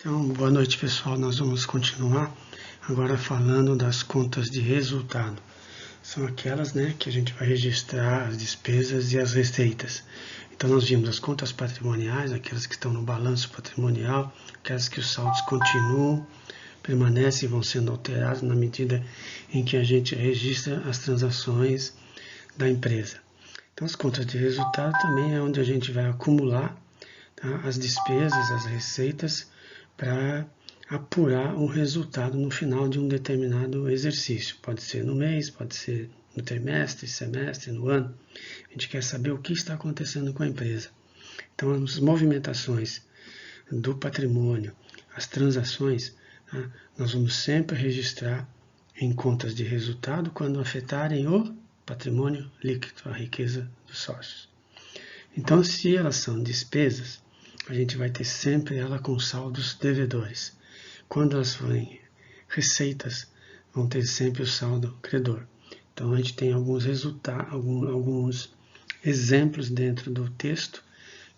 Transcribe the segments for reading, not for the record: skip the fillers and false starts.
Então, boa noite, pessoal. Nós vamos continuar agora falando das contas de resultado. São aquelas, que a gente vai registrar as despesas e as receitas. Então, nós vimos as contas patrimoniais, aquelas que estão no balanço patrimonial, aquelas que os saldos continuam, permanecem e vão sendo alterados na medida em que a gente registra as transações da empresa. Então, as contas de resultado também é onde a gente vai acumular as despesas, as receitas, para apurar o resultado no final de um determinado exercício. Pode ser no mês, pode ser no trimestre, semestre, no ano. A gente quer saber o que está acontecendo com a empresa. Então, as movimentações do patrimônio, as transações, nós vamos sempre registrar em contas de resultado quando afetarem o patrimônio líquido, a riqueza dos sócios. Então, se elas são despesas, a gente vai ter sempre ela com saldos devedores. Quando elas forem receitas, vão ter sempre o saldo credor. Então, a gente tem alguns resultados, alguns exemplos dentro do texto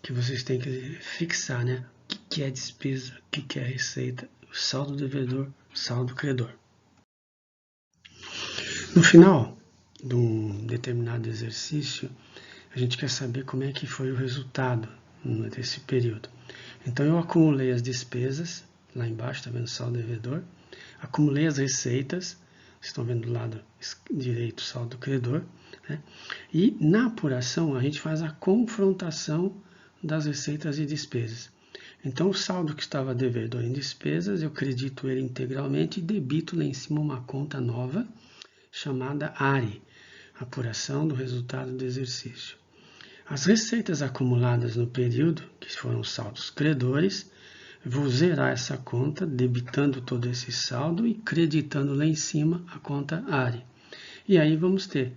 que vocês têm que fixar, O que é despesa, o que é receita, o saldo devedor, o saldo credor. No final de um determinado exercício, a gente quer saber como é que foi o resultado desse período. Então, eu acumulei as despesas, lá embaixo, está vendo o saldo devedor, acumulei as receitas, vocês estão vendo do lado direito o saldo credor, e na apuração a gente faz a confrontação das receitas e despesas. Então, o saldo que estava devedor em despesas, eu credito ele integralmente e debito lá em cima uma conta nova, chamada ARE, apuração do resultado do exercício. As receitas acumuladas no período, que foram os saldos credores, vou zerar essa conta, debitando todo esse saldo e creditando lá em cima a conta ARE. E aí vamos ter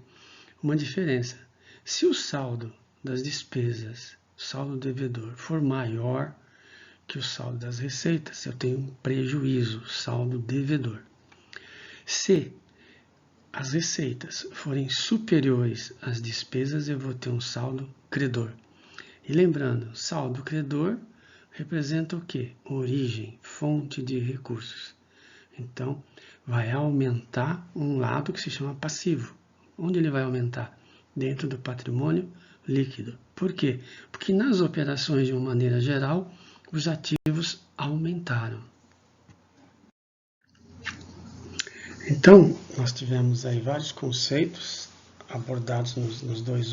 uma diferença. Se o saldo das despesas, o saldo devedor, for maior que o saldo das receitas, eu tenho um prejuízo, saldo devedor. Se as receitas forem superiores às despesas, eu vou ter um saldo credor. E lembrando, saldo credor representa o quê? Origem, fonte de recursos. Então, vai aumentar um lado que se chama passivo. Onde ele vai aumentar? Dentro do patrimônio líquido. Por quê? Porque nas operações, de uma maneira geral, os ativos aumentaram. Então, nós tivemos aí vários conceitos abordados nas duas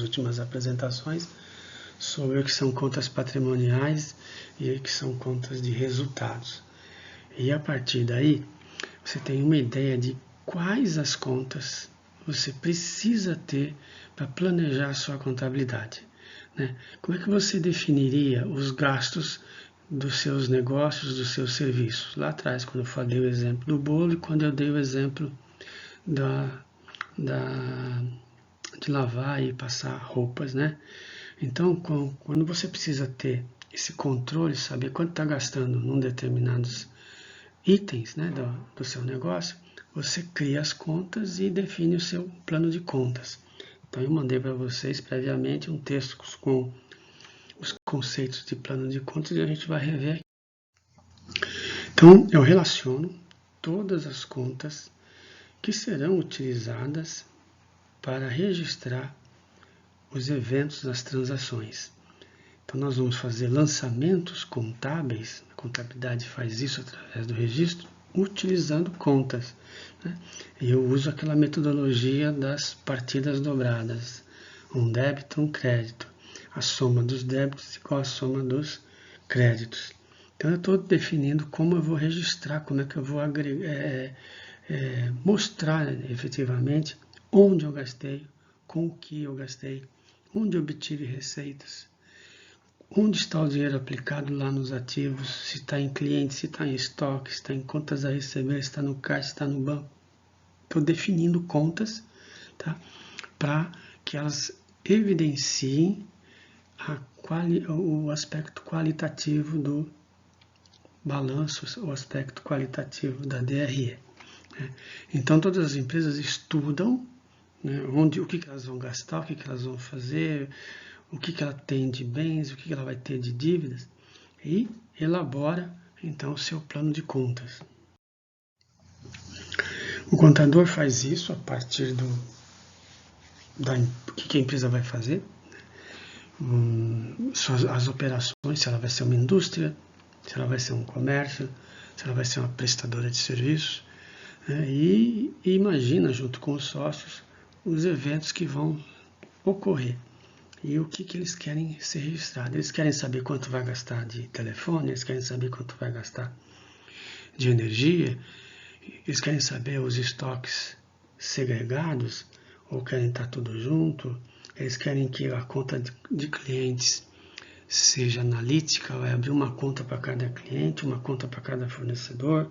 últimas apresentações sobre o que são contas patrimoniais e o que são contas de resultados. E a partir daí, você tem uma ideia de quais as contas você precisa ter para planejar a sua contabilidade. Como é que você definiria os gastos dos seus negócios, dos seus serviços? Lá atrás, quando eu falei o exemplo do bolo e quando eu dei o exemplo de lavar e passar roupas, Então, quando você precisa ter esse controle, saber quanto está gastando num determinados itens do seu negócio, você cria as contas e define o seu plano de contas. Então, eu mandei para vocês previamente um texto com os conceitos de plano de contas e a gente vai rever aqui. Então, eu relaciono todas as contas que serão utilizadas para registrar os eventos das transações. Então, nós vamos fazer lançamentos contábeis, a contabilidade faz isso através do registro, utilizando contas. E eu uso aquela metodologia das partidas dobradas, um débito, um crédito. A soma dos débitos igual a soma dos créditos. Então, eu estou definindo como eu vou registrar, como é que eu vou mostrar efetivamente onde eu gastei, com o que eu gastei, onde eu obtive receitas, onde está o dinheiro aplicado lá nos ativos, se está em cliente, se está em estoque, se está em contas a receber, se está no caixa, se está no banco. Estou definindo contas para que elas evidenciem o aspecto qualitativo do balanço, o aspecto qualitativo da DRE. Então, todas as empresas estudam o que elas vão gastar, o que elas vão fazer, o que ela tem de bens, o que ela vai ter de dívidas, e elabora então o seu plano de contas. O contador faz isso a partir do que a empresa vai fazer, as operações, se ela vai ser uma indústria, se ela vai ser um comércio, se ela vai ser uma prestadora de serviços, e imagina junto com os sócios os eventos que vão ocorrer e o que eles querem ser registrados. Eles querem saber quanto vai gastar de telefone, eles querem saber quanto vai gastar de energia, eles querem saber os estoques segregados ou querem estar tudo junto, eles querem que a conta de clientes seja analítica, vai abrir uma conta para cada cliente, uma conta para cada fornecedor.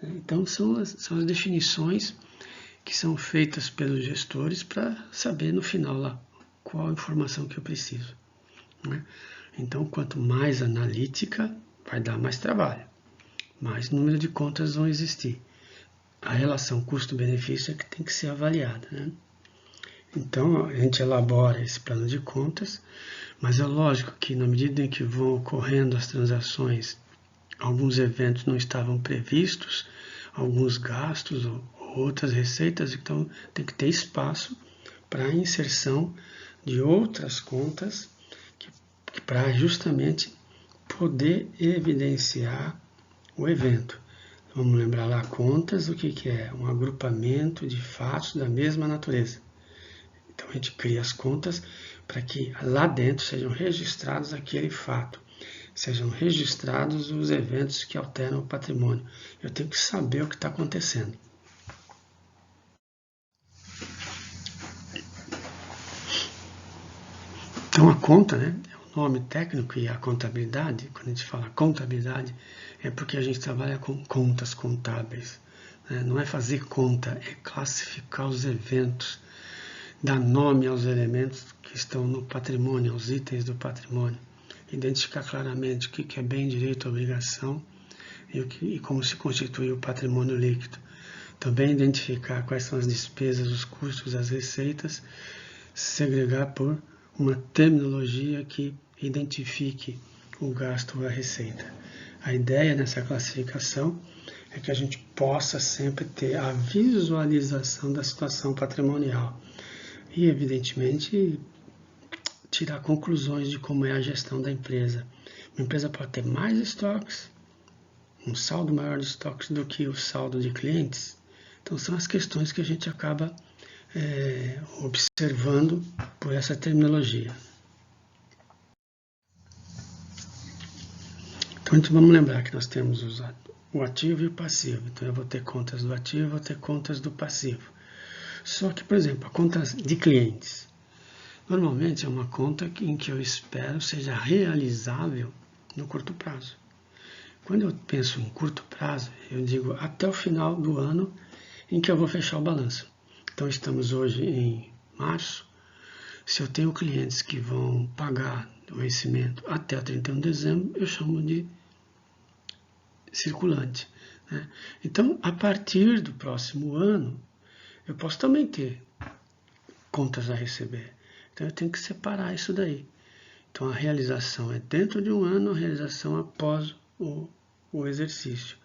Então são as definições que são feitas pelos gestores para saber no final lá qual a informação que eu preciso. Então quanto mais analítica, vai dar mais trabalho, mais número de contas vão existir. A relação custo-benefício é que tem que ser avaliada, Então, a gente elabora esse plano de contas, mas é lógico que na medida em que vão ocorrendo as transações, alguns eventos não estavam previstos, alguns gastos ou outras receitas, então tem que ter espaço para a inserção de outras contas para justamente poder evidenciar o evento. Vamos lembrar lá, contas, o que é? Um agrupamento de fatos da mesma natureza. Então a gente cria as contas para que lá dentro sejam registrados aquele fato, sejam registrados os eventos que alteram o patrimônio. Eu tenho que saber o que está acontecendo. Então a conta, é o nome técnico, e a contabilidade, quando a gente fala contabilidade, é porque a gente trabalha com contas contábeis. Não é fazer conta, é classificar os eventos, dar nome aos elementos que estão no patrimônio, aos itens do patrimônio, identificar claramente o que é bem, direito, obrigação e como se constitui o patrimônio líquido. Também identificar quais são as despesas, os custos, as receitas, segregar por uma terminologia que identifique o gasto ou a receita. A ideia nessa classificação é que a gente possa sempre ter a visualização da situação patrimonial e, evidentemente, tirar conclusões de como é a gestão da empresa. Uma empresa pode ter mais estoques, um saldo maior de estoques do que o saldo de clientes. Então, são as questões que a gente acaba observando por essa terminologia. Então, vamos lembrar que nós temos o ativo e o passivo. Então, eu vou ter contas do ativo, vou ter contas do passivo. Só que, por exemplo, a conta de clientes. Normalmente é uma conta em que eu espero seja realizável no curto prazo. Quando eu penso em curto prazo, eu digo até o final do ano em que eu vou fechar o balanço. Então, estamos hoje em março. Se eu tenho clientes que vão pagar o vencimento até o 31 de dezembro, eu chamo de circulante. Então, a partir do próximo ano, eu posso também ter contas a receber. Então, eu tenho que separar isso daí. Então, a realização é dentro de um ano, a realização após o exercício.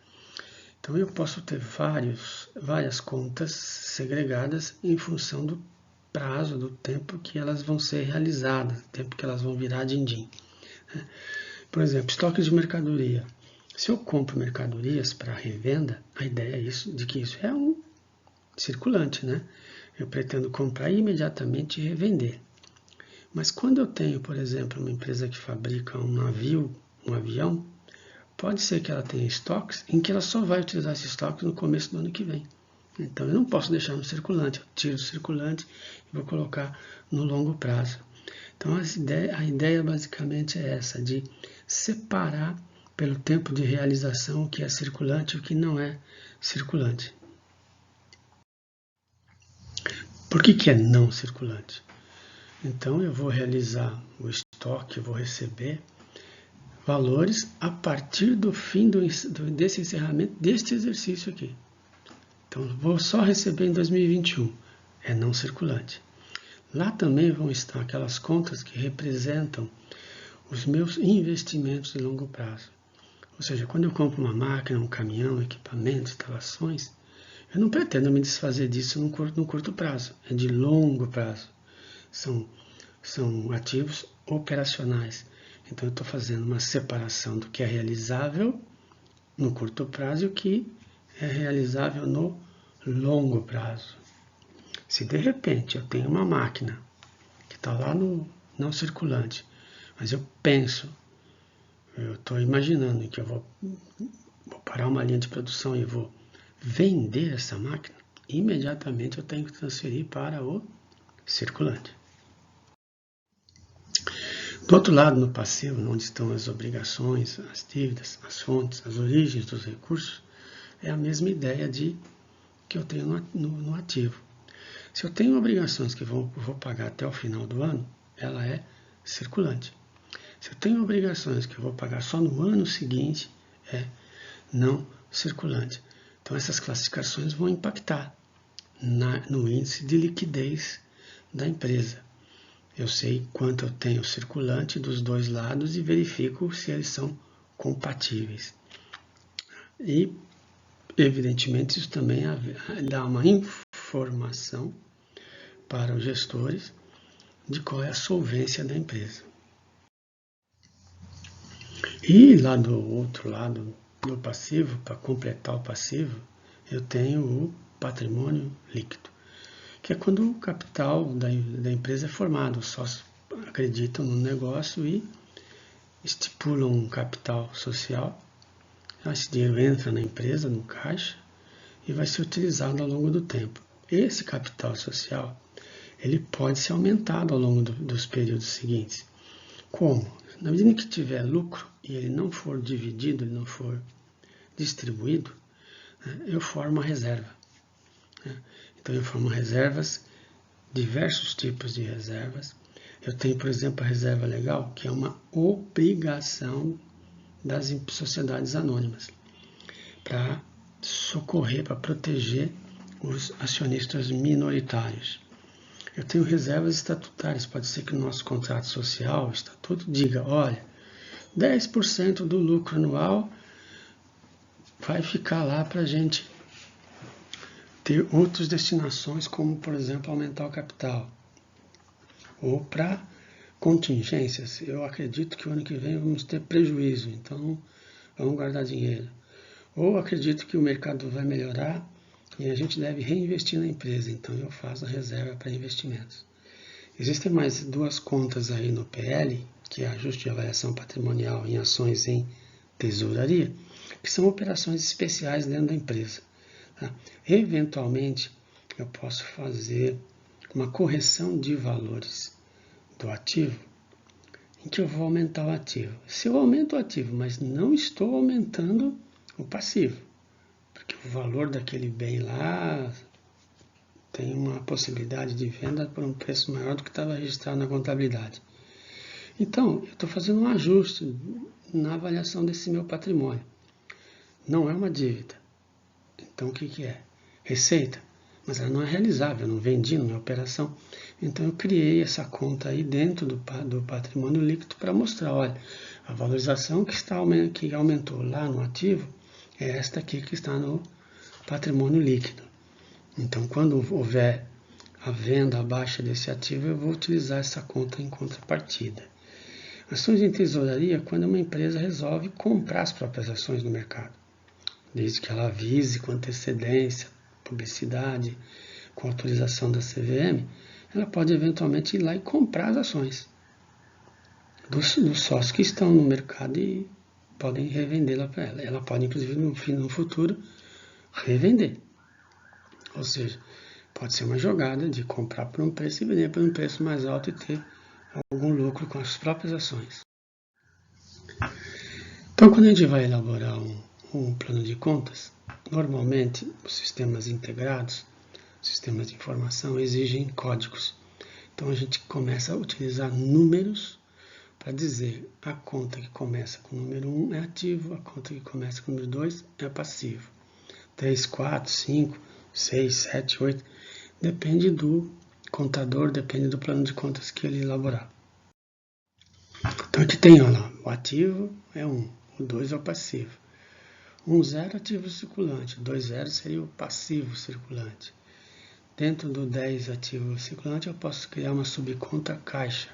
Então, eu posso ter várias contas segregadas em função do prazo, do tempo que elas vão ser realizadas, do tempo que elas vão virar din-din. Por exemplo, estoque de mercadoria. Se eu compro mercadorias para revenda, a ideia é de que isso é um circulante, Eu pretendo comprar e imediatamente revender. Mas quando eu tenho, por exemplo, uma empresa que fabrica um navio, um avião, pode ser que ela tenha estoques em que ela só vai utilizar esses estoques no começo do ano que vem. Então, eu não posso deixar no circulante, eu tiro o circulante e vou colocar no longo prazo. Então, a ideia basicamente é essa, de separar pelo tempo de realização o que é circulante e o que não é circulante. Por que é não circulante? Então, eu vou realizar o estoque, eu vou receber valores a partir do fim desse encerramento deste exercício aqui. Então, vou só receber em 2021. É não circulante. Lá também vão estar aquelas contas que representam os meus investimentos de longo prazo. Ou seja, quando eu compro uma máquina, um caminhão, equipamentos, instalações, eu não pretendo me desfazer disso no curto prazo, é de longo prazo. São ativos operacionais. Então, eu estou fazendo uma separação do que é realizável no curto prazo e o que é realizável no longo prazo. Se de repente eu tenho uma máquina que está lá no não circulante, mas eu estou imaginando que eu vou parar uma linha de produção e vou vender essa máquina, imediatamente eu tenho que transferir para o circulante. Do outro lado, no passivo, onde estão as obrigações, as dívidas, as fontes, as origens dos recursos, é a mesma ideia que eu tenho no ativo. Se eu tenho obrigações que vou pagar até o final do ano, ela é circulante. Se eu tenho obrigações que eu vou pagar só no ano seguinte, é não circulante. Então, essas classificações vão impactar no índice de liquidez da empresa. Eu sei quanto eu tenho circulante dos dois lados e verifico se eles são compatíveis. E, evidentemente, isso também dá uma informação para os gestores de qual é a solvência da empresa. E lá do outro lado do passivo, para completar o passivo, eu tenho o patrimônio líquido, que é quando o capital da empresa é formado, os sócios acreditam no negócio e estipulam um capital social. Esse dinheiro entra na empresa, no caixa, e vai ser utilizado ao longo do tempo. Esse capital social, ele pode ser aumentado ao longo dos períodos seguintes. Como? Na medida que tiver lucro e ele não for dividido, ele não for distribuído, eu formo uma reserva. Então, eu formo reservas, diversos tipos de reservas. Eu tenho, por exemplo, a reserva legal, que é uma obrigação das sociedades anônimas para socorrer, para proteger os acionistas minoritários. Eu tenho reservas estatutárias, pode ser que no nosso contrato social, o estatuto, diga, olha, 10% do lucro anual vai ficar lá para a gente ter outras destinações, como, por exemplo, aumentar o capital. Ou para contingências. Eu acredito que o ano que vem vamos ter prejuízo, então vamos guardar dinheiro. Ou acredito que o mercado vai melhorar e a gente deve reinvestir na empresa, então eu faço a reserva para investimentos. Existem mais duas contas aí no PL, que é ajuste de avaliação patrimonial em ações em tesouraria, que são operações especiais dentro da empresa. Tá? Eventualmente, eu posso fazer uma correção de valores do ativo, em que eu vou aumentar o ativo. Se eu aumento o ativo, mas não estou aumentando o passivo, porque o valor daquele bem lá tem uma possibilidade de venda por um preço maior do que estava registrado na contabilidade. Então, eu estou fazendo um ajuste na avaliação desse meu patrimônio. Não é uma dívida. Então, o que é? Receita. Mas ela não é realizável, eu não vendi, não é operação. Então, eu criei essa conta aí dentro do patrimônio líquido para mostrar, olha, a valorização que aumentou lá no ativo é esta aqui que está no patrimônio líquido. Então, quando houver a venda, a baixa desse ativo, eu vou utilizar essa conta em contrapartida. Ações em tesouraria, quando uma empresa resolve comprar as próprias ações no mercado, desde que ela avise com antecedência, publicidade, com autorização da CVM, ela pode eventualmente ir lá e comprar as ações dos sócios que estão no mercado e podem revendê-la para ela. Ela pode, inclusive, no futuro, revender. Ou seja, pode ser uma jogada de comprar por um preço e vender por um preço mais alto e ter algum lucro com as próprias ações. Então, quando a gente vai elaborar um plano de contas, normalmente os sistemas integrados, sistemas de informação, exigem códigos. Então, a gente começa a utilizar números para dizer a conta que começa com o número 1 é ativo, a conta que começa com o número 2 é passivo. 3, 4, 5, 6, 7, 8, depende do contador, depende do plano de contas que ele elaborar. Então, Então aqui tem, olha lá, o ativo é 1, o 2 é o passivo. 1,0 ativo circulante, 2,0 seria o passivo circulante. Dentro do 10 ativo circulante eu posso criar uma subconta caixa.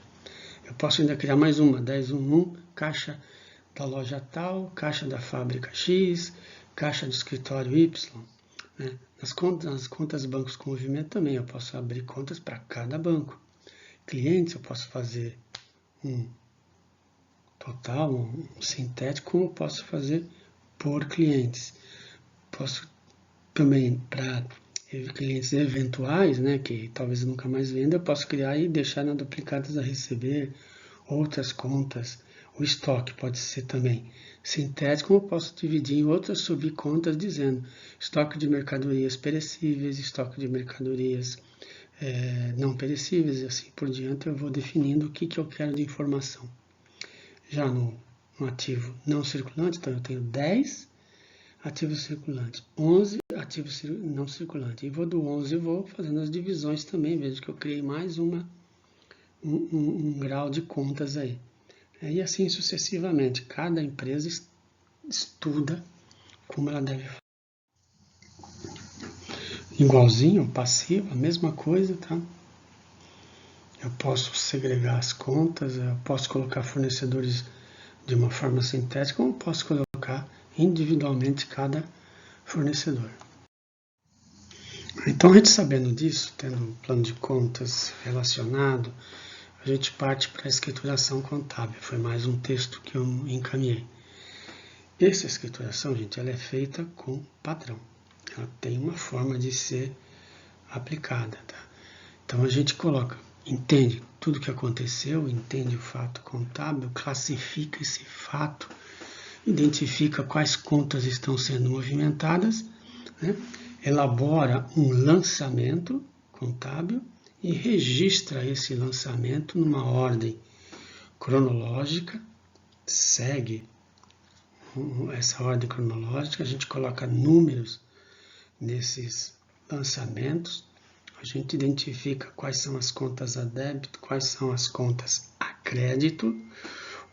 Eu posso ainda criar mais uma, 10.1.1, caixa da loja tal, caixa da fábrica X, caixa do escritório Y. Né? Nas contas bancos com movimento também eu posso abrir contas para cada banco. Clientes eu posso fazer um total, um sintético, como eu posso fazer por clientes. Posso também, para clientes eventuais, né, que talvez eu nunca mais venda, eu posso criar e deixar na duplicadas a receber outras contas. O estoque pode ser também sintético, como eu posso dividir em outras subcontas, dizendo estoque de mercadorias perecíveis, estoque de mercadorias não perecíveis, e assim por diante. Eu vou definindo o que eu quero de informação. Já no ativo não circulante, então eu tenho 10 ativos circulantes, 11 ativos não circulantes. E vou do 11 e vou fazendo as divisões também. Vejo que eu criei mais um grau de contas aí. E assim sucessivamente. Cada empresa estuda como ela deve fazer. Igualzinho, passivo, a mesma coisa, tá? Eu posso segregar as contas, eu posso colocar fornecedores de uma forma sintética, ou posso colocar individualmente cada fornecedor. Então, a gente sabendo disso, tendo um plano de contas relacionado, a gente parte para a escrituração contábil. Foi mais um texto que eu encaminhei. Essa escrituração, gente, ela é feita com padrão. Ela tem uma forma de ser aplicada, tá? Então, a gente coloca, entende tudo o que aconteceu, entende o fato contábil, classifica esse fato, identifica quais contas estão sendo movimentadas, né? Elabora um lançamento contábil e registra esse lançamento numa ordem cronológica, segue essa ordem cronológica, a gente coloca números nesses lançamentos, a gente identifica quais são as contas a débito, quais são as contas a crédito,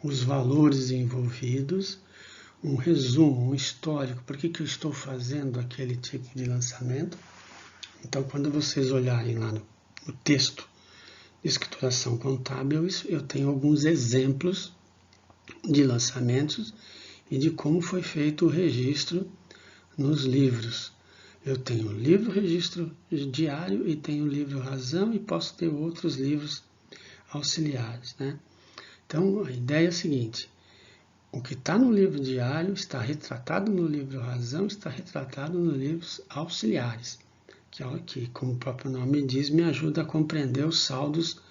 os valores envolvidos, um resumo, um histórico, por que eu estou fazendo aquele tipo de lançamento. Então, quando vocês olharem lá no texto de escrituração contábil, eu tenho alguns exemplos de lançamentos e de como foi feito o registro nos livros. Eu tenho o livro registro diário e tenho o livro razão e posso ter outros livros auxiliares, né? Então, a ideia é a seguinte: o que está no livro diário está retratado no livro razão, está retratado nos livros auxiliares, que, como o próprio nome diz, me ajuda a compreender os saldos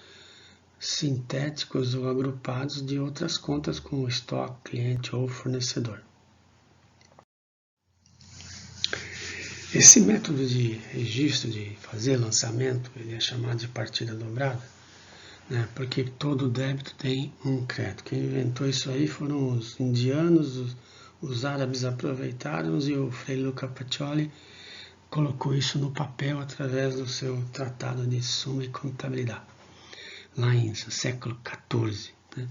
sintéticos ou agrupados de outras contas como estoque, cliente ou fornecedor. Esse método de registro, de fazer lançamento, ele é chamado de partida dobrada, né? Porque todo débito tem um crédito. Quem inventou isso aí foram os indianos, os árabes aproveitaram e o Frei Luca Pacioli colocou isso no papel através do seu tratado de Suma e Contabilidade, lá em século XIV. Né?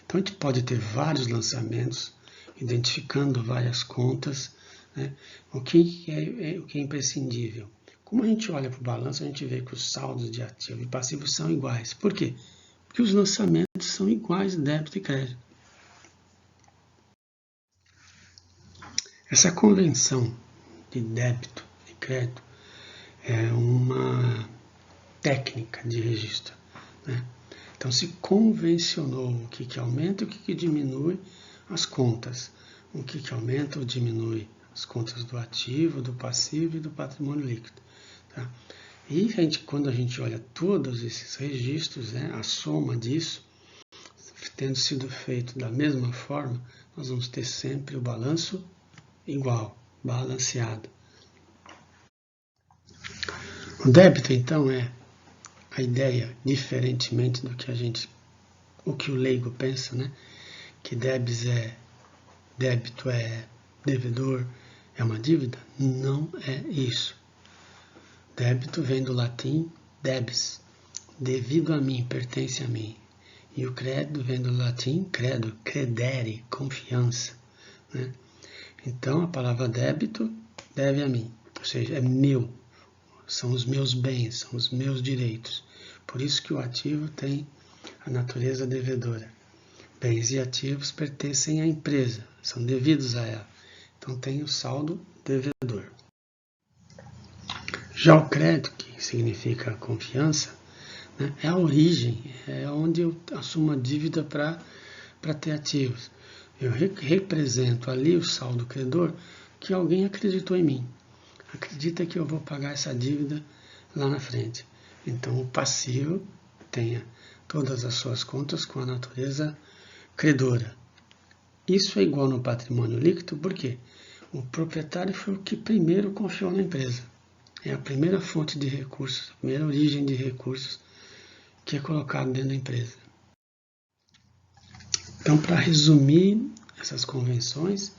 Então a gente pode ter vários lançamentos, identificando várias contas, né? O que é imprescindível? Como a gente olha para o balanço, a gente vê que os saldos de ativo e passivo são iguais. Por quê? Porque os lançamentos são iguais, débito e crédito. Essa convenção de débito e crédito é uma técnica de registro, né? Então se convencionou o que aumenta e o que diminui as contas, o que aumenta ou diminui as contas do ativo, do passivo e do patrimônio líquido. Tá? E quando a gente olha todos esses registros, né, a soma disso, tendo sido feito da mesma forma, nós vamos ter sempre o balanço igual, balanceado. O débito, então, é a ideia, diferentemente do que o que o leigo pensa, né, que débito é devedor, é uma dívida. Não é isso. Débito vem do latim debis, devido a mim, pertence a mim. E o credo vem do latim credo, credere, confiança, né? Então, a palavra débito deve a mim, ou seja, é meu, são os meus bens, são os meus direitos. Por isso que o ativo tem a natureza devedora. Bens e ativos pertencem à empresa, são devidos a ela. Então, tem o saldo devedor. Já o crédito, que significa confiança, né, é a origem, é onde eu assumo a dívida para ter ativos. Eu represento ali o saldo credor que alguém acreditou em mim. Acredita que eu vou pagar essa dívida lá na frente. Então, o passivo tenha todas as suas contas com a natureza credora. Isso é igual no patrimônio líquido, porque o proprietário foi o que primeiro confiou na empresa. É a primeira fonte de recursos, a primeira origem de recursos que é colocado dentro da empresa. Então, para resumir essas convenções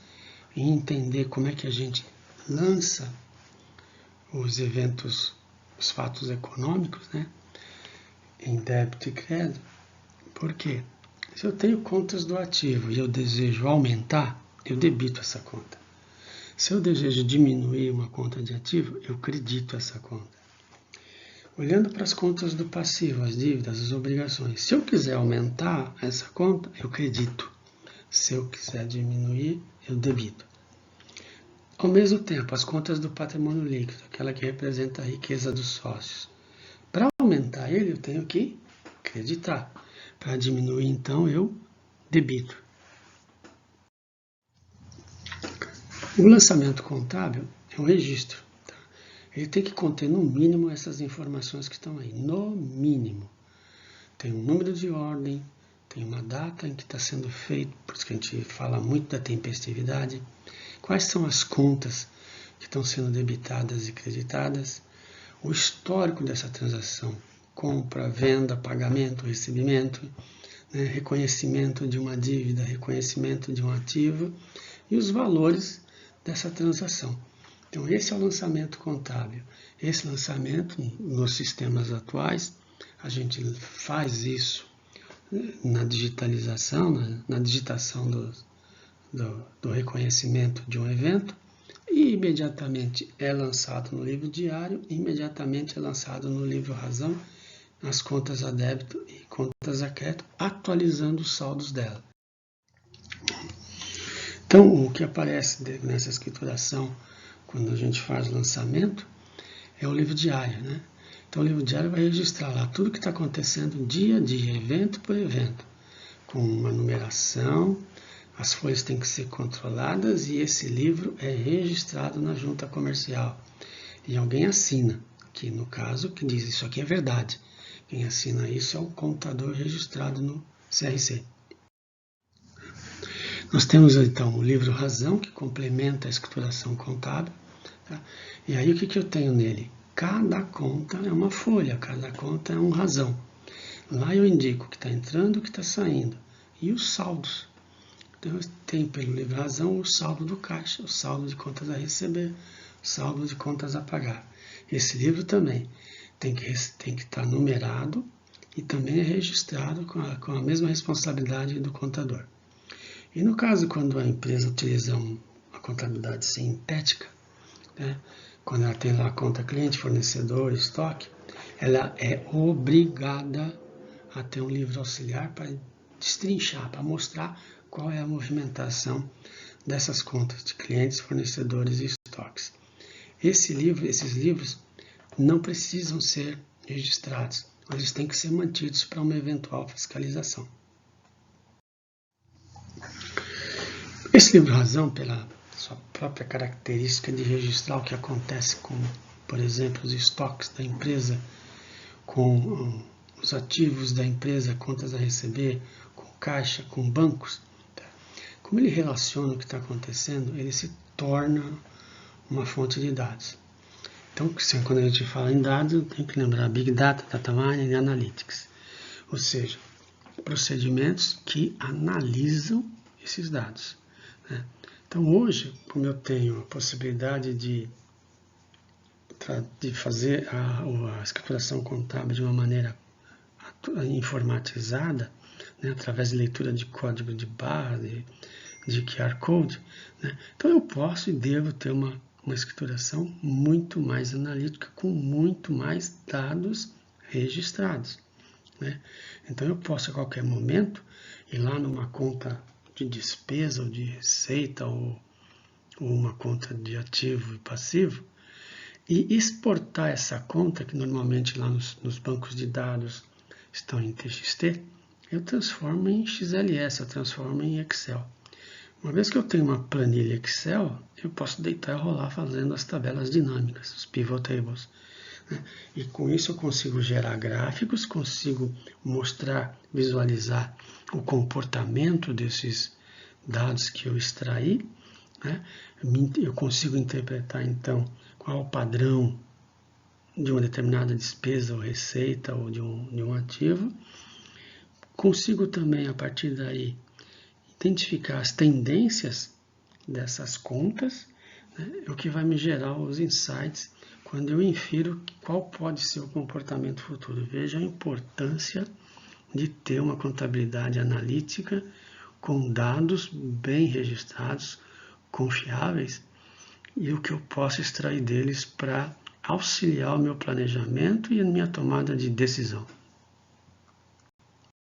e entender como é que a gente lança os eventos, os fatos econômicos, né, em débito e crédito, por quê? Se eu tenho contas do ativo e eu desejo aumentar, eu debito essa conta. Se eu desejo diminuir uma conta de ativo, eu credito essa conta. Olhando para as contas do passivo, as dívidas, as obrigações, se eu quiser aumentar essa conta, eu credito. Se eu quiser diminuir, eu debito. Ao mesmo tempo, as contas do patrimônio líquido, aquela que representa a riqueza dos sócios. Para aumentar ele, eu tenho que creditar. Para diminuir, então, eu debito. O lançamento contábil é um registro. Tá? Ele tem que conter, no mínimo, essas informações que estão aí. No mínimo. Tem um número de ordem, tem uma data em que está sendo feito, por isso que a gente fala muito da tempestividade. Quais são as contas que estão sendo debitadas e creditadas? O histórico dessa transação, compra, venda, pagamento, recebimento, né, reconhecimento de uma dívida, reconhecimento de um ativo e os valores dessa transação. Então, esse é o lançamento contábil. Esse lançamento, nos sistemas atuais, a gente faz isso na digitalização, na digitação do reconhecimento de um evento, e imediatamente é lançado no livro diário, e imediatamente é lançado no livro razão, as contas a débito e contas a crédito, atualizando os saldos dela. Então, o que aparece nessa escrituração, quando a gente faz lançamento, é o livro diário, né? Então, o livro diário vai registrar lá tudo que está acontecendo dia a dia, evento por evento, com uma numeração. As folhas têm que ser controladas e esse livro é registrado na junta comercial. E alguém assina, que no caso, que diz isso aqui é verdade. Quem assina isso é o contador registrado no CRC. Nós temos então o livro razão, que complementa a escrituração contábil. Tá? E aí o que eu tenho nele? Cada conta é uma folha, cada conta é um razão. Lá eu indico o que está entrando e o que está saindo. E os saldos. Então, tem pelo livro razão o saldo do caixa, o saldo de contas a receber, o saldo de contas a pagar. Esse livro também tem que estar numerado e também é registrado com a mesma responsabilidade do contador. E no caso, quando a empresa utiliza uma contabilidade sintética, né, quando ela tem lá a conta cliente, fornecedor, estoque, ela é obrigada a ter um livro auxiliar para destrinchar, para mostrar qual é a movimentação dessas contas de clientes, fornecedores e estoques. Esses livros não precisam ser registrados, eles têm que ser mantidos para uma eventual fiscalização. Esse livro razão, pela sua própria característica de registrar o que acontece com, por exemplo, os estoques da empresa, com os ativos da empresa, contas a receber, com caixa, com bancos, tá? Como ele relaciona o que está acontecendo, ele se torna uma fonte de dados. Então, quando a gente fala em dados, tem que lembrar Big Data, Data Mining e Analytics. Ou seja, procedimentos que analisam esses dados. Né? Então, hoje, como eu tenho a possibilidade de fazer a escrituração contábil de uma maneira informatizada, né, através de leitura de código de barra, de QR Code, né? Então eu posso e devo ter uma escrituração muito mais analítica, com muito mais dados registrados, né? Então eu posso a qualquer momento ir lá numa conta de despesa ou de receita ou uma conta de ativo e passivo e exportar essa conta, que normalmente lá nos bancos de dados estão em TXT, eu transformo em XLS, eu transformo em Excel. Uma vez que eu tenho uma planilha Excel, eu posso deitar e rolar fazendo as tabelas dinâmicas, os pivot tables, né? E com isso eu consigo gerar gráficos, consigo mostrar, visualizar o comportamento desses dados que eu extraí, né? Eu consigo interpretar então qual é o padrão de uma determinada despesa ou receita ou de um ativo. Consigo também, a partir daí, identificar as tendências dessas contas, né, o que vai me gerar os insights quando eu infiro qual pode ser o comportamento futuro. Veja a importância de ter uma contabilidade analítica com dados bem registrados, confiáveis, e o que eu posso extrair deles para auxiliar o meu planejamento e a minha tomada de decisão.